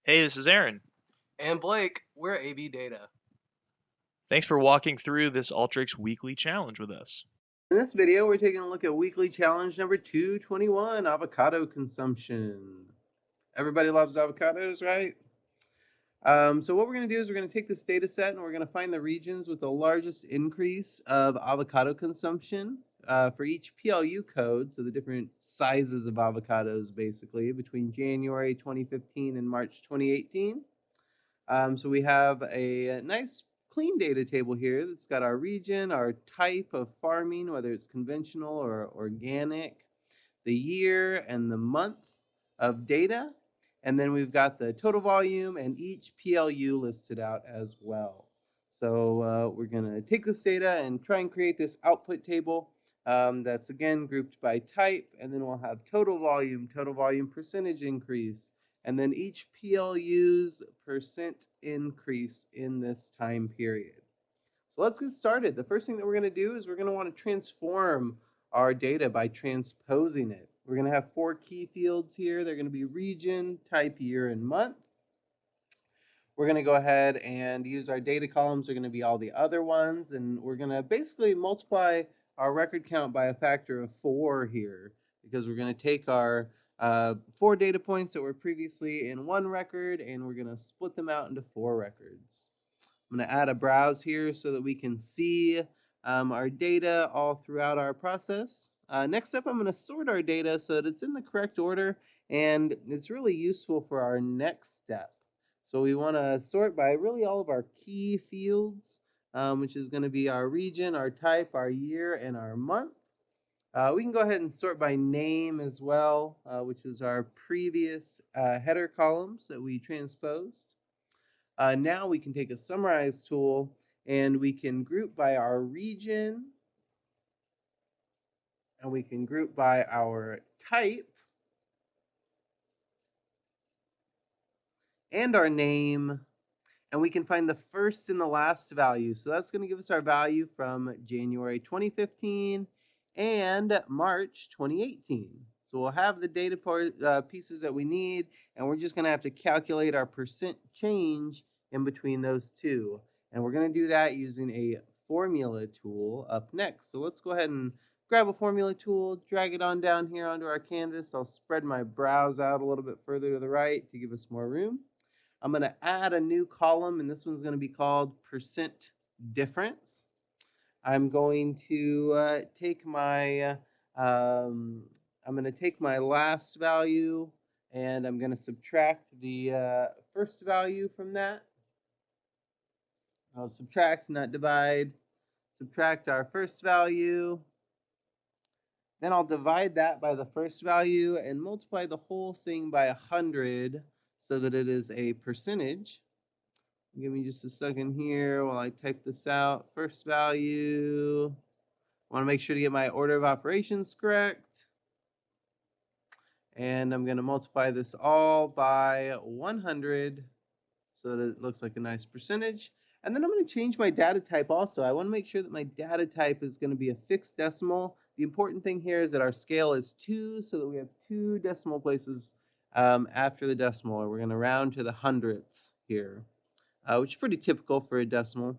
Hey, this is Aaron. And Blake, we're AB Data. Thanks for walking through this Alteryx weekly challenge with us. In this video, we're taking a look at weekly challenge number 221, avocado consumption. Everybody loves avocados, right? So what we're going to do is we're going to take this data set and we're going to find the regions with the largest increase of avocado consumption for each PLU code, so the different sizes of avocados basically, between January 2015 and March 2018. So we have a nice clean data table here that's got our region, our type of farming, whether it's conventional or organic, the year and the month of data, and then we've got the total volume and each PLU listed out as well. So we're going to take this data and try and create this output table that's again grouped by type, and then we'll have total volume percentage increase, and then each PLU's percent increase in this time period. So let's get started. The first thing that we're going to do is we're going to want to transform our data by transposing it. We're going to have 4 key fields here. They're going to be region, type, year, and month. We're going to go ahead and use our data columns. They're going to be all the other ones, and we're going to basically multiply our record count by a factor of 4 here, because we're going to take our 4 data points that were previously in one record, and we're going to split them out into 4 records. I'm going to add a browse here so that we can see our data all throughout our process. Next up, I'm going to sort our data so that it's in the correct order, and it's really useful for our next step. So we want to sort by really all of our key fields, which is going to be our region, our type, our year, and our month. We can go ahead and sort by name as well, which is our previous header columns that we transposed. Now we can take a summarize tool and we can group by our region, and we can group by our type and our name, and we can find the first and the last value. So that's going to give us our value from January 2015 and March 2018. So we'll have the data pieces that we need, and we're just going to have to calculate our percent change in between those two. And we're going to do that using a formula tool up next. So let's go ahead and grab a formula tool, drag it on down here onto our canvas. I'll spread my browse out a little bit further to the right to give us more room. I'm going to add a new column, and this one's going to be called percent difference. I'm going to take my last value, and I'm going to subtract the first value from that. I'll subtract, not divide. Subtract our first value. Then I'll divide that by the first value and multiply the whole thing by 100 so that it is a percentage. Give me just a second here while I type this out. First value. I want to make sure to get my order of operations correct. And I'm going to multiply this all by 100 so that it looks like a nice percentage. And then I'm going to change my data type also. I want to make sure that my data type is going to be a fixed decimal. The important thing here is that our scale is 2, so that we have 2 decimal places after the decimal. We're going to round to the hundredths here, which is pretty typical for a decimal,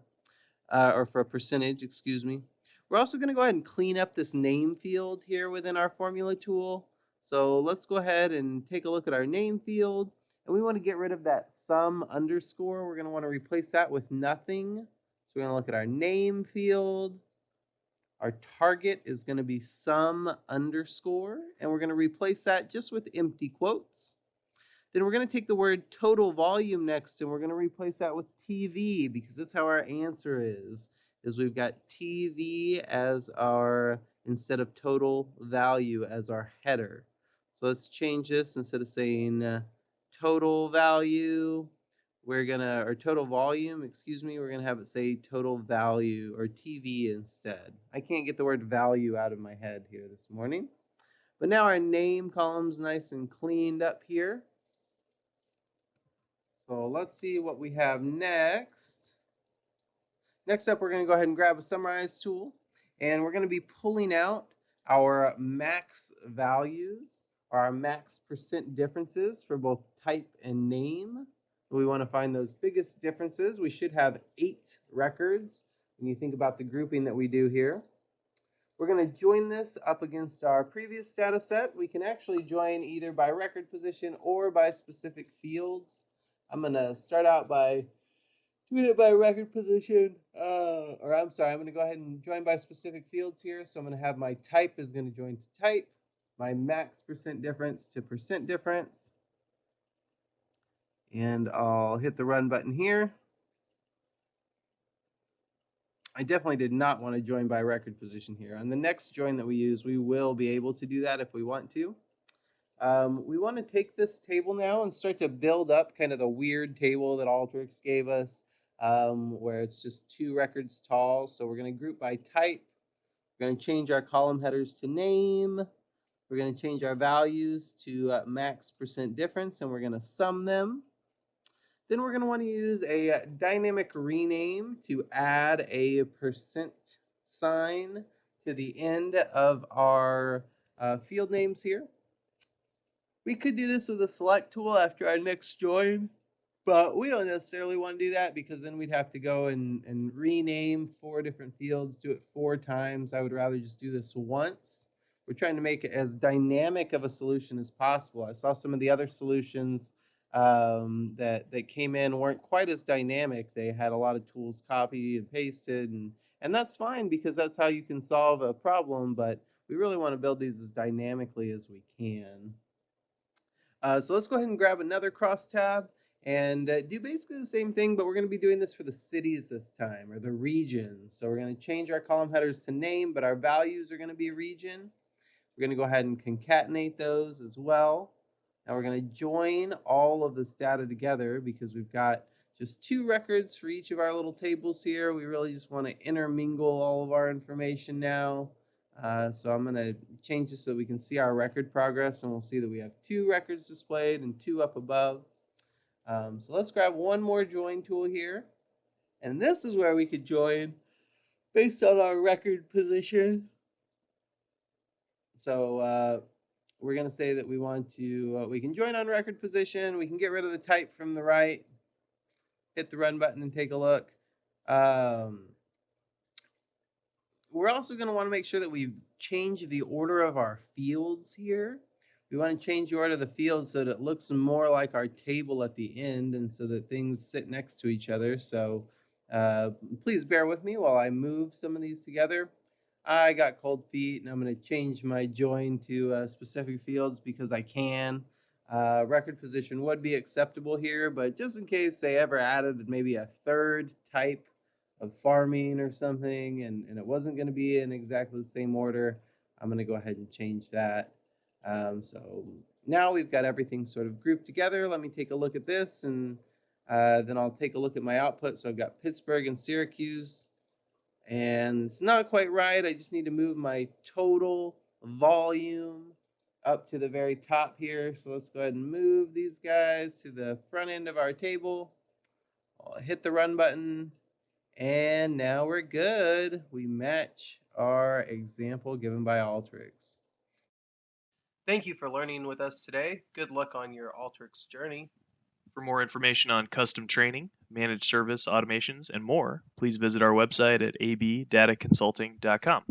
or for a percentage, excuse me. We're also going to go ahead and clean up this name field here within our formula tool. So let's go ahead and take a look at our name field. And we want to get rid of that sum underscore. We're going to want to replace that with nothing. So we're going to look at our name field. Our target is going to be sum underscore. And we're going to replace that just with empty quotes. Then we're going to take the word total volume next, and we're going to replace that with TV, because that's how our answer is we've got TV as our, instead of total value, as our header. So let's change this. Instead of saying total value, or total volume, excuse me, we're going to have it say total value, or TV instead. I can't get the word value out of my head here this morning. But now our name column's nice and cleaned up here. So let's see what we have next. Next up, we're going to go ahead and grab a summarize tool, and we're going to be pulling out our max values, or our max percent differences for both type and name. We want to find those biggest differences. We should have 8 records when you think about the grouping that we do here. We're going to join this up against our previous data set. We can actually join either by record position or by specific fields. I'm going to start out by doing it by record position, I'm going to go ahead and join by specific fields here. So I'm going to have my type is going to join to type, my max percent difference to percent difference, and I'll hit the run button here. I definitely did not want to join by record position here. On the next join that we use, we will be able to do that if we want to. We want to take this table now and start to build up kind of the weird table that Alteryx gave us, where it's just 2 records tall. So we're going to group by type. We're going to change our column headers to name. We're going to change our values to max percent difference, and we're going to sum them. Then we're going to want to use a dynamic rename to add a percent sign to the end of our field names here. We could do this with a select tool after our next join, but we don't necessarily want to do that because then we'd have to go and rename 4 different fields, do it 4 times. I would rather just do this once. We're trying to make it as dynamic of a solution as possible. I saw some of the other solutions that came in weren't quite as dynamic. They had a lot of tools copied and pasted, and that's fine because that's how you can solve a problem, but we really want to build these as dynamically as we can. So let's go ahead and grab another crosstab and do basically the same thing, but we're going to be doing this for the cities this time, or the regions. So we're going to change our column headers to name, but our values are going to be region. We're going to go ahead and concatenate those as well. Now we're going to join all of this data together because we've got just 2 records for each of our little tables here. We really just want to intermingle all of our information now. So I'm going to change this so we can see our record progress, and we'll see that we have 2 records displayed and 2 up above. So let's grab one more join tool here, and this is where we could join based on our record position. So we're going to say that we want to, we can join on record position, we can get rid of the type from the right, hit the run button and take a look. We're also going to want to make sure that we change the order of our fields here. We want to change the order of the fields so that it looks more like our table at the end and so that things sit next to each other. So please bear with me while I move some of these together. I got cold feet and I'm going to change my join to specific fields because I can. Record position would be acceptable here, but just in case they ever added maybe a 3rd type of farming or something and it wasn't going to be in exactly the same order, I'm going to go ahead and change that. So now we've got everything sort of grouped together. Let me take a look at this, and then I'll take a look at my output. So I've got Pittsburgh and Syracuse, and it's not quite right. I just need to move my total volume up to the very top here. So let's go ahead and move these guys to the front end of our table. I'll hit the run button, and now we're good. We match our example given by Alteryx. Thank you for learning with us today. Good luck on your Alteryx journey. For more information on custom training, managed service automations, and more, please visit our website at abdataconsulting.com.